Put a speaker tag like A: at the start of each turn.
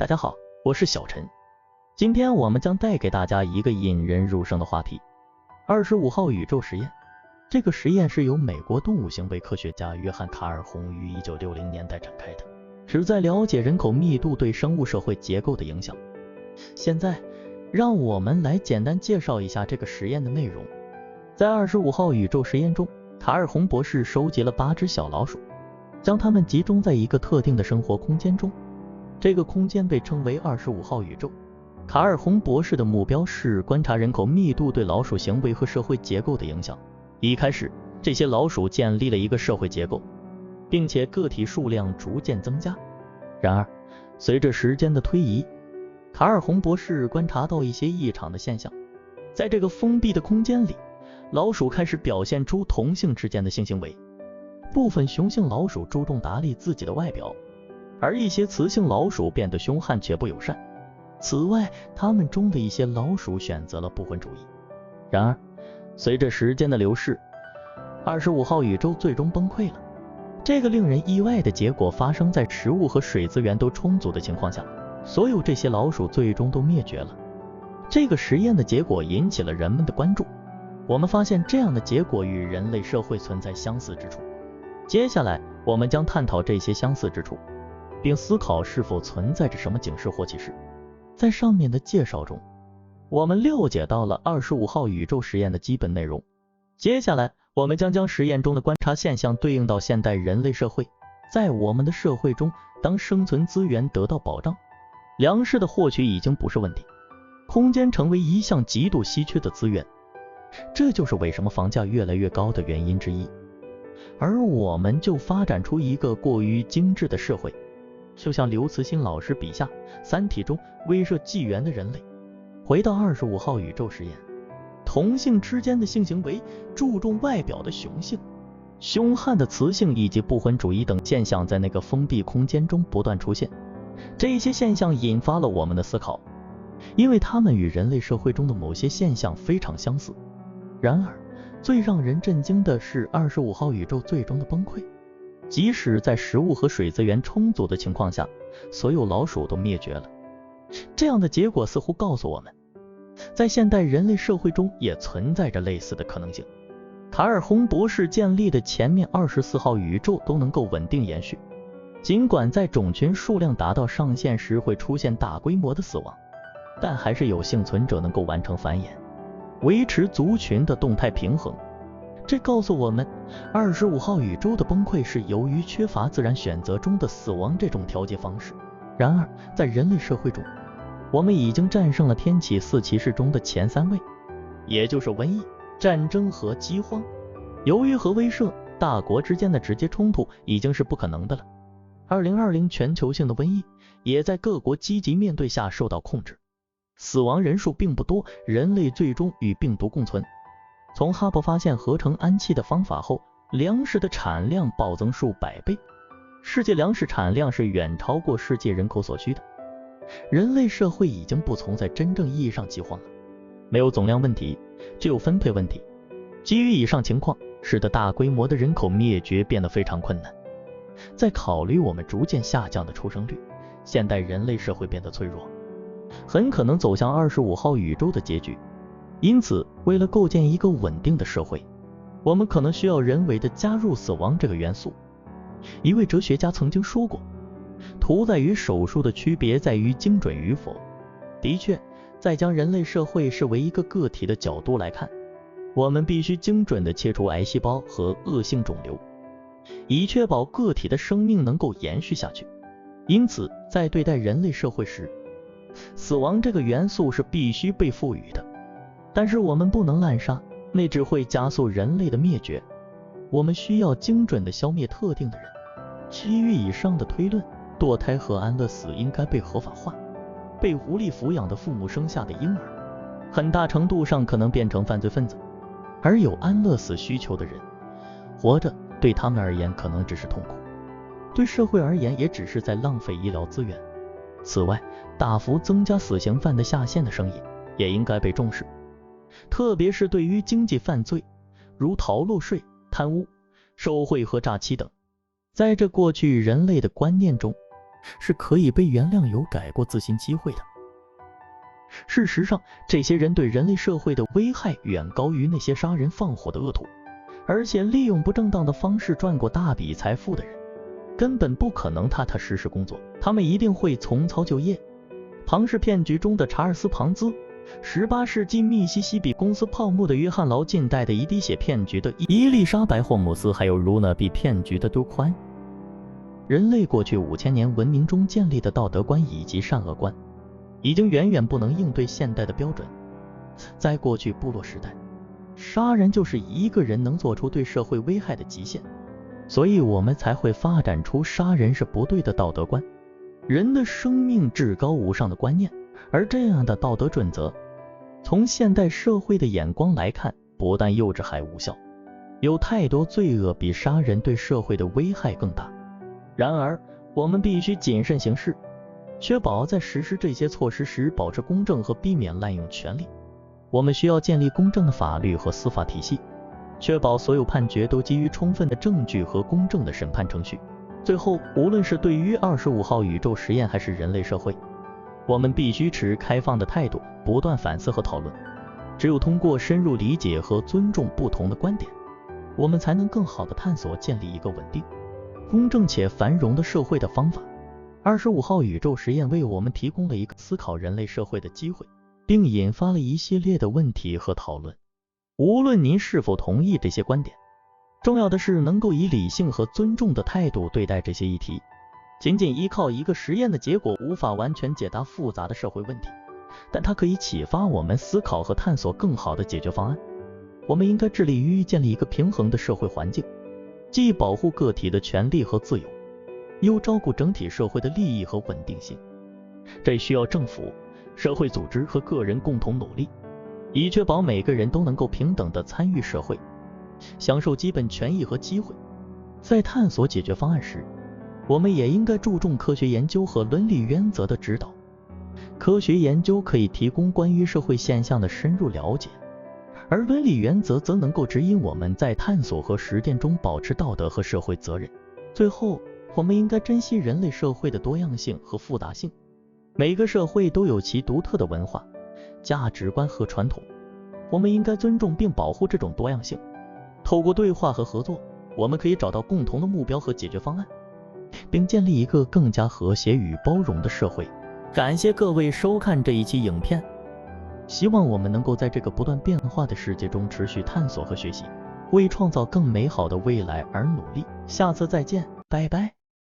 A: 大家好，我是小陈。今天我们将带给大家一个引人入胜的话题，25号宇宙实验。这个实验是由美国动物行为科学家约翰·卡尔洪于1960年代展开的，旨在了解人口密度对生物社会结构的影响。现在，让我们来简单介绍一下这个实验的内容。在25号宇宙实验中，卡尔洪博士收集了8只小老鼠，将它们集中在一个特定的生活空间中。这个空间被称为25号宇宙。卡尔洪博士的目标是观察人口密度对老鼠行为和社会结构的影响。一开始，这些老鼠建立了一个社会结构，并且个体数量逐渐增加。然而，随着时间的推移，卡尔洪博士观察到一些异常的现象。在这个封闭的空间里，老鼠开始表现出同性之间的性行为。部分雄性老鼠注重打理自己的外表，而一些雌性老鼠变得凶悍却不友善。此外，它们中的一些老鼠选择了不婚主义。然而，随着时间的流逝，25号宇宙最终崩溃了。这个令人意外的结果发生在食物和水资源都充足的情况下，所有这些老鼠最终都灭绝了。这个实验的结果引起了人们的关注。我们发现这样的结果与人类社会存在相似之处。接下来，我们将探讨这些相似之处，并思考是否存在着什么警示或启示。在上面的介绍中，我们了解到了25号宇宙实验的基本内容。接下来，我们将实验中的观察现象对应到现代人类社会。在我们的社会中，当生存资源得到保障，粮食的获取已经不是问题，空间成为一项极度稀缺的资源，这就是为什么房价越来越高的原因之一。而我们就发展出一个过于精致的社会，就像刘慈欣老师笔下《三体》中威慑纪元的人类。回到25号宇宙实验，同性之间的性行为、注重外表的雄性、凶悍的雌性以及不婚主义等现象在那个封闭空间中不断出现。这些现象引发了我们的思考，因为它们与人类社会中的某些现象非常相似。然而，最让人震惊的是25号宇宙最终的崩溃。即使在食物和水资源充足的情况下，所有老鼠都灭绝了。这样的结果似乎告诉我们，在现代人类社会中也存在着类似的可能性。卡尔洪博士建立的前面24号宇宙都能够稳定延续，尽管在种群数量达到上限时会出现大规模的死亡，但还是有幸存者能够完成繁衍，维持族群的动态平衡。这告诉我们，25号宇宙的崩溃是由于缺乏自然选择中的死亡这种调节方式。然而，在人类社会中，我们已经战胜了天启4骑士中的前3位，也就是瘟疫、战争和饥荒。由于核威慑，大国之间的直接冲突已经是不可能的了。2020全球性的瘟疫也在各国积极面对下受到控制，死亡人数并不多，人类最终与病毒共存。从哈勃发现合成氨气的方法后，粮食的产量暴增数百倍，世界粮食产量是远超过世界人口所需的。人类社会已经不存在真正意义上饥荒了，没有总量问题，只有分配问题。基于以上情况，使得大规模的人口灭绝变得非常困难。在考虑我们逐渐下降的出生率，现代人类社会变得脆弱，很可能走向25号宇宙的结局。因此，为了构建一个稳定的社会，我们可能需要人为的加入死亡这个元素。一位哲学家曾经说过，屠宰与手术的区别在于精准与否。的确，在将人类社会视为一个个体的角度来看，我们必须精准地切除癌细胞和恶性肿瘤，以确保个体的生命能够延续下去。因此，在对待人类社会时，死亡这个元素是必须被赋予的。但是我们不能滥杀，那只会加速人类的灭绝。我们需要精准地消灭特定的人。基于以上的推论，堕胎和安乐死应该被合法化。被无力抚养的父母生下的婴儿，很大程度上可能变成犯罪分子。而有安乐死需求的人，活着对他们而言可能只是痛苦，对社会而言也只是在浪费医疗资源。此外，大幅增加死刑犯的下限的声音也应该被重视。特别是对于经济犯罪，如逃漏税、贪污、受贿和诈欺等。在这过去人类的观念中，是可以被原谅、有改过自新机会的。事实上，这些人对人类社会的危害远高于那些杀人放火的恶徒，而且利用不正当的方式赚过大笔财富的人，根本不可能踏踏实实工作，他们一定会重操旧业。庞氏骗局中的查尔斯·庞兹，18世纪密西西比公司泡沫的约翰·劳，近代的一滴血骗局的伊丽莎白·霍姆斯，还有卢娜比骗局的杜宽。人类过去5000年文明中建立的道德观以及善恶观，已经远远不能应对现代的标准。在过去部落时代，杀人就是一个人能做出对社会危害的极限，所以我们才会发展出杀人是不对的道德观，人的生命至高无上的观念。而这样的道德准则，从现代社会的眼光来看，不但幼稚还无效。有太多罪恶比杀人对社会的危害更大。然而，我们必须谨慎行事，确保在实施这些措施时保持公正和避免滥用权力。我们需要建立公正的法律和司法体系，确保所有判决都基于充分的证据和公正的审判程序。最后，无论是对于25号宇宙实验还是人类社会，我们必须持开放的态度，不断反思和讨论。只有通过深入理解和尊重不同的观点，我们才能更好地探索建立一个稳定、公正且繁荣的社会的方法。25号宇宙实验为我们提供了一个思考人类社会的机会，并引发了一系列的问题和讨论。无论您是否同意这些观点，重要的是能够以理性和尊重的态度对待这些议题。仅仅依靠一个实验的结果无法完全解答复杂的社会问题，但它可以启发我们思考和探索更好的解决方案。我们应该致力于建立一个平衡的社会环境，既保护个体的权利和自由，又照顾整体社会的利益和稳定性。这需要政府、社会组织和个人共同努力，以确保每个人都能够平等地参与社会，享受基本权益和机会。在探索解决方案时，我们也应该注重科学研究和伦理原则的指导。科学研究可以提供关于社会现象的深入了解，而伦理原则则能够指引我们在探索和实践中保持道德和社会责任。最后，我们应该珍惜人类社会的多样性和复杂性。每个社会都有其独特的文化、价值观和传统，我们应该尊重并保护这种多样性。透过对话和合作，我们可以找到共同的目标和解决方案，并建立一个更加和谐与包容的社会。感谢各位收看这一期影片，希望我们能够在这个不断变化的世界中持续探索和学习，为创造更美好的未来而努力。下次再见，拜拜。